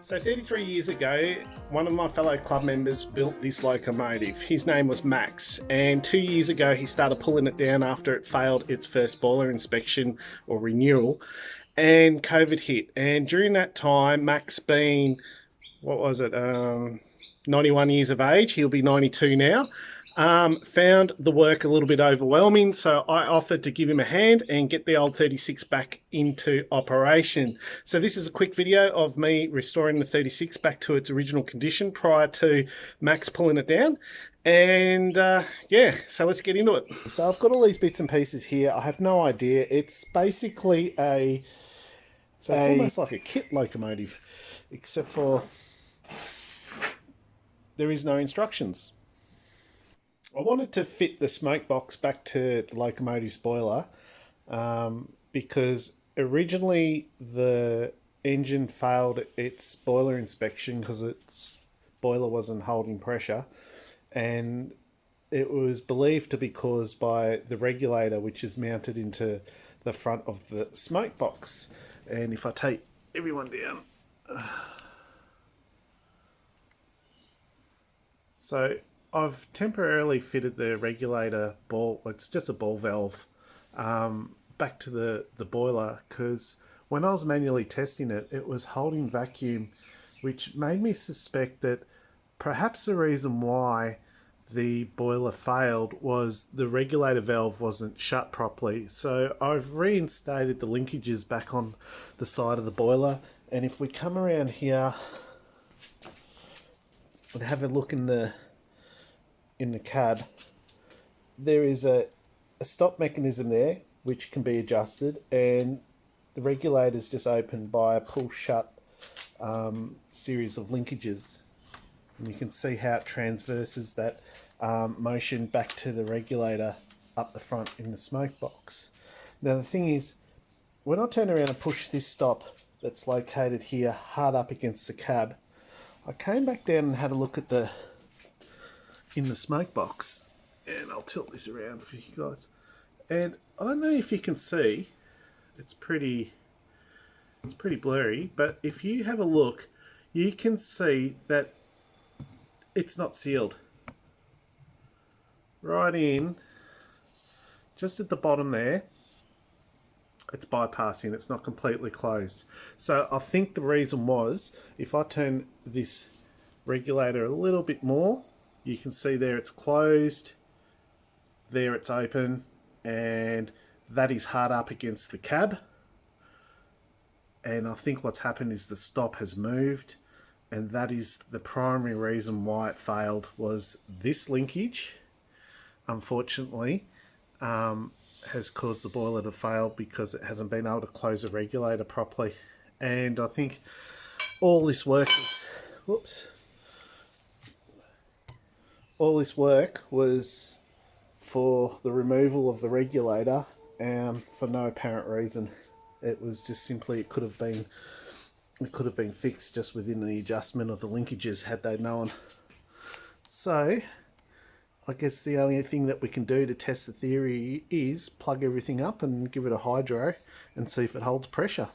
So 33 years ago, one of my fellow club members built this locomotive. His name was Max, and 2 years ago he started pulling it down after it failed its first boiler inspection or renewal, and COVID hit. And during that time, Max being, 91 years of age, he'll be 92 now, found the work a little bit overwhelming, so I offered to give him a hand and get the old 36 back into operation. So this is a quick video of me restoring the 36 back to its original condition prior to Max pulling it down. And yeah, so let's get into it. So I've got all these bits and pieces here. I have no idea. It's basically it's almost like a kit locomotive, except for there is no instructions. I wanted to fit the smoke box back to the locomotive's boiler because originally the engine failed its boiler inspection because its boiler wasn't holding pressure, and it was believed to be caused by the regulator, which is mounted into the front of the smoke box. And if I take everyone down, so I've temporarily fitted the regulator ball, it's just a ball valve, back to the boiler, because when I was manually testing it, it was holding vacuum, which made me suspect that perhaps the reason why the boiler failed was the regulator valve wasn't shut properly. So I've reinstated the linkages back on the side of the boiler, and if we come around here and have a look in the cab, there is a stop mechanism there which can be adjusted, and the regulator is just opened by a pull shut series of linkages, and you can see how it transverses that motion back to the regulator up the front in the smoke box. Now the thing is, when I turn around and push this stop that's located here hard up against the cab, I came back down and had a look at in the smoke box, and I'll tilt this around for you guys, and I don't know if you can see, it's pretty blurry, but if you have a look, you can see that it's not sealed. Right in, just at the bottom there, it's bypassing, it's not completely closed. So I think the reason was, if I turn this regulator a little bit more, you can see there it's closed, there it's open, and that is hard up against the cab. And I think what's happened is the stop has moved, and that is the primary reason why it failed, was this linkage, unfortunately, has caused the boiler to fail because it hasn't been able to close the regulator properly. And I think all this work was for the removal of the regulator, for no apparent reason. It was just simply, it could have been fixed just within the adjustment of the linkages had they known. So I guess the only thing that we can do to test the theory is plug everything up and give it a hydro and see if it holds pressure.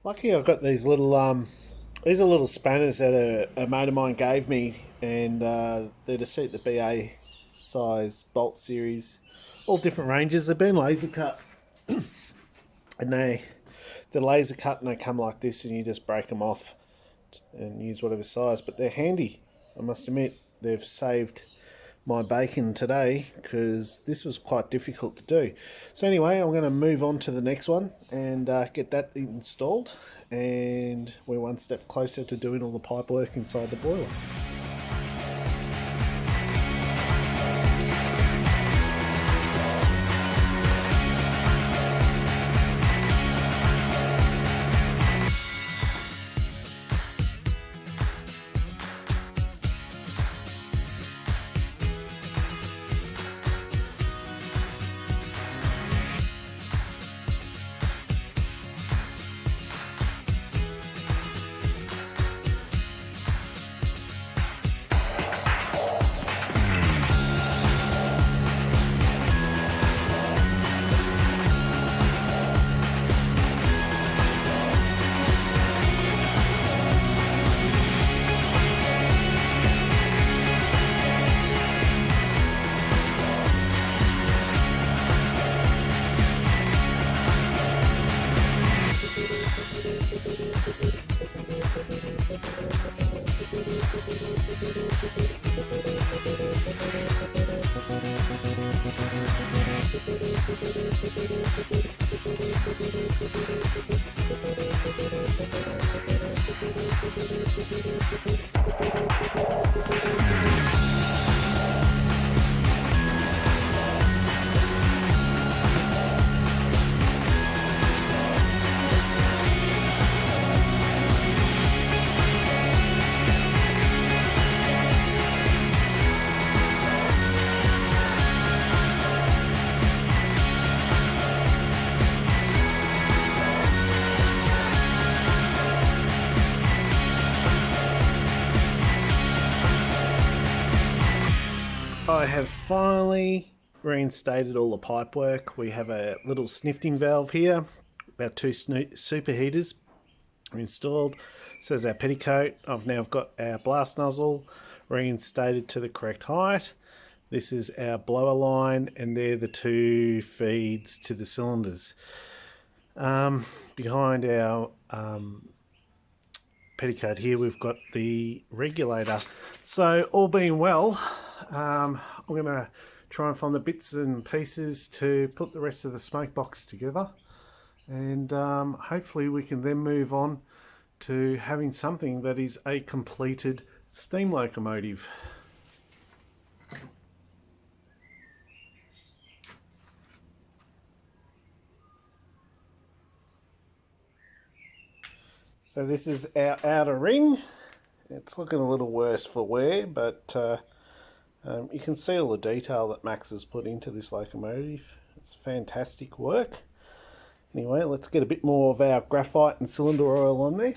Lucky I've got these little these are little spanners that a mate of mine gave me, and they're to suit the BA size bolt series, all different ranges. They've been laser cut, and they're laser cut, and they come like this, and you just break them off and use whatever size. But they're handy, I must admit. They've saved my bacon today, because this was quite difficult to do. So anyway, I'm going to move on to the next one and get that installed, and we're one step closer to doing all the pipe work inside the boiler. I have finally reinstated all the pipe work. We have a little snifting valve here. Our two superheaters are installed. So there's our petticoat. I've now got our blast nozzle reinstated to the correct height. This is our blower line, and they're the two feeds to the cylinders. Behind our petticoat here, we've got the regulator. So all being well, I'm going to try and find the bits and pieces to put the rest of the smoke box together, and hopefully we can then move on to having something that is a completed steam locomotive. So this is our outer ring. It's looking a little worse for wear, but you can see all the detail that Max has put into this locomotive. It's fantastic work. Anyway, let's get a bit more of our graphite and cylinder oil on there.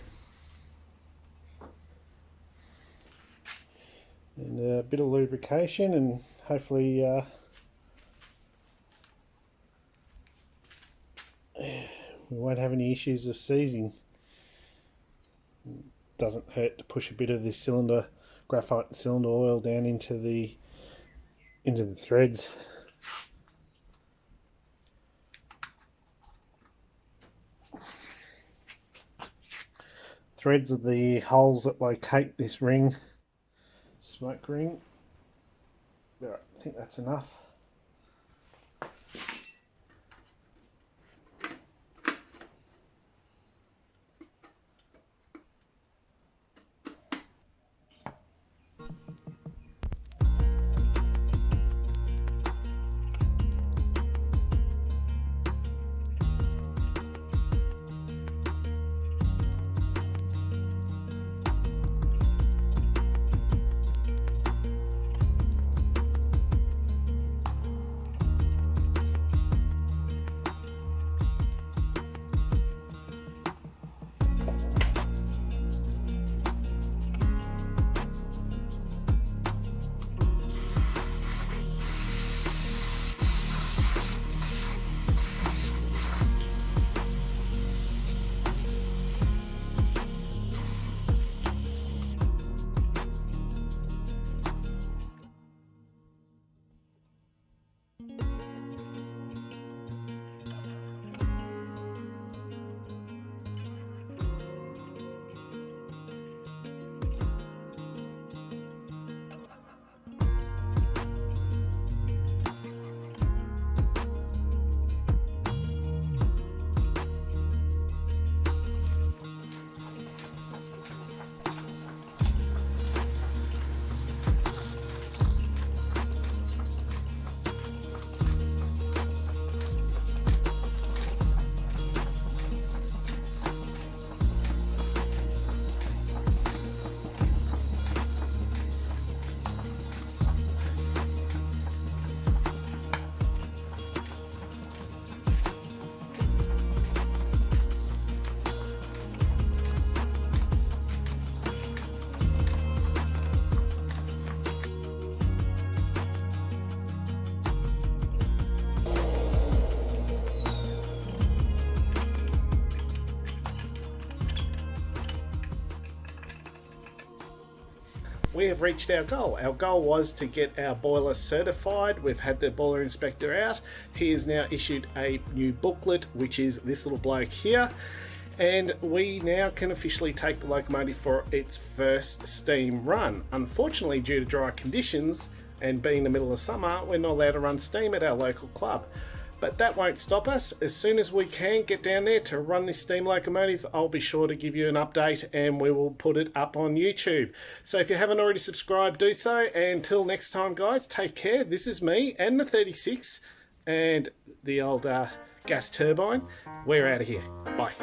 And a bit of lubrication, and hopefully we won't have any issues of seizing. Doesn't hurt to push a bit of this cylinder graphite and cylinder oil down into the threads. Threads are the holes that locate this ring, smoke ring. Right, I think that's enough. We have reached our goal. Our goal was to get our boiler certified. We've had the boiler inspector out. He has now issued a new booklet, which is this little bloke here. And we now can officially take the locomotive for its first steam run. Unfortunately, due to dry conditions and being the middle of summer, we're not allowed to run steam at our local club. But that won't stop us. As soon as we can get down there to run this steam locomotive, I'll be sure to give you an update and we will put it up on YouTube. So if you haven't already subscribed, do so. And until next time, guys, take care. This is me and the 36 and the old gas turbine. We're out of here. Bye.